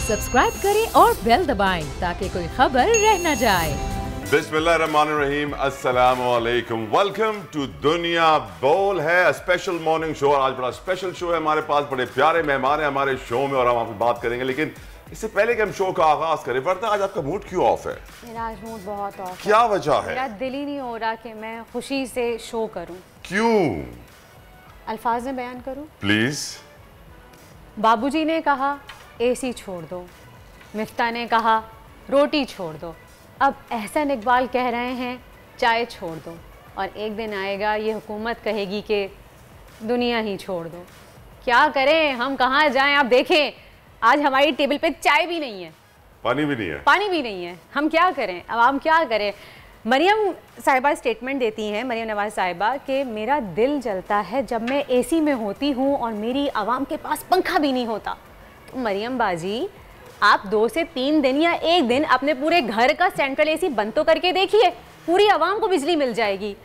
Subscribe करें और bell दबाएं ताकि कोई खबर रह न जाए। बिस्मिल्लाहिर्रहमानिर्रहीम, अस्सलामु अलैकुम। वेलकम टू दुनिया बोल है स्पेशल मॉर्निंग शो। आज बड़ा स्पेशल शो है हमारे पास, बड़े प्यारे मेहमान हैं हमारे शो में और हम आपसे बात करेंगे। लेकिन इससे पहले कि हम शो का आगाज करें, वरना आज आपका मूड क्यों ऑफ है? मेरा आज मूड बहुत ऑफ है। क्या वजह है? मेरा दिल ही नहीं हो रहा कि मैं खुशी से शो करूं। क्यों? अल्फाज में बयान करूं? प्लीज। बाबूजी ने कहा एसी छोड़ दो, मिफ्ता ने कहा रोटी छोड़ दो, अब एहसन इकबाल कह रहे हैं चाय छोड़ दो, और एक दिन आएगा ये हुकूमत कहेगी कि दुनिया ही छोड़ दो। क्या करें, हम कहाँ जाएं? आप देखें आज हमारी टेबल पे चाय भी नहीं है, पानी भी नहीं है, पानी भी नहीं है। हम क्या करें? अब हम क्या करें? मरियम साहिबा स्टेटमेंट देती हैं, मरियम नवाज साहिबा, कि मेरा दिल जलता है जब मैं एसी में होती हूँ और मेरी आवाम के पास पंखा भी नहीं होता। तो मरियम बाजी, आप 2 से 3 दिन या एक दिन अपने पूरे घर का सेंट्रल एसी बंद तो करके देखिए, पूरी आवाम को बिजली मिल जाएगी।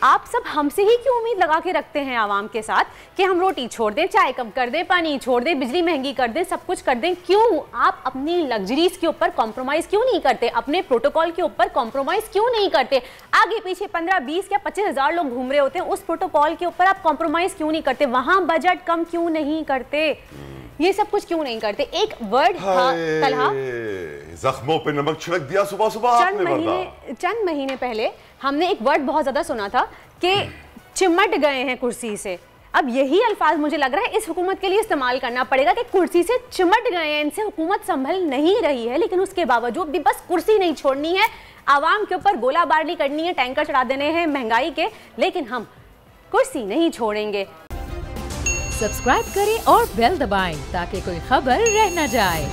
आप सब हमसे ही क्यों उम्मीद लगा के रखते हैं आवाम के साथ कि हम रोटी छोड़ दें, चाय कम कर दें, पानी छोड़ दें, बिजली महंगी कर दें, सब कुछ कर दें? क्यों आप अपनी लग्जरीज के ऊपर कॉम्प्रोमाइज़ क्यों नहीं करते? अपने प्रोटोकॉल के ऊपर कॉम्प्रोमाइज़ क्यों नहीं करते? आगे पीछे 15, 20 या 25 हज़ार लोग घूम रहे होते हैं, उस प्रोटोकॉल के ऊपर आप कॉम्प्रोमाइज़ क्यों नहीं करते? वहाँ बजट कम क्यों नहीं करते? ये सब कुछ क्यों नहीं करते? एक वर्ड था तलहा, जख्मों पे नमक छिड़क दिया सुबह सुबह आपने। चंद महीने पहले हमने एक वर्ड बहुत ज्यादा सुना था कि चिमट गए हैं कुर्सी से। अब यही अल्फाज मुझे लग रहा है इस हुकूमत के लिए इस्तेमाल करना पड़ेगा कि कुर्सी से चिमट गए हैं, इनसे हुकूमत संभल नहीं रही है, लेकिन उसके बावजूद भी बस कुर्सी नहीं छोड़नी है, आवाम के ऊपर गोलाबारी करनी है, टैंकर चढ़ा देने हैं महंगाई के, लेकिन हम कुर्सी नहीं छोड़ेंगे। सब्सक्राइब करें और बेल दबाएं ताकि कोई खबर रह न जाए।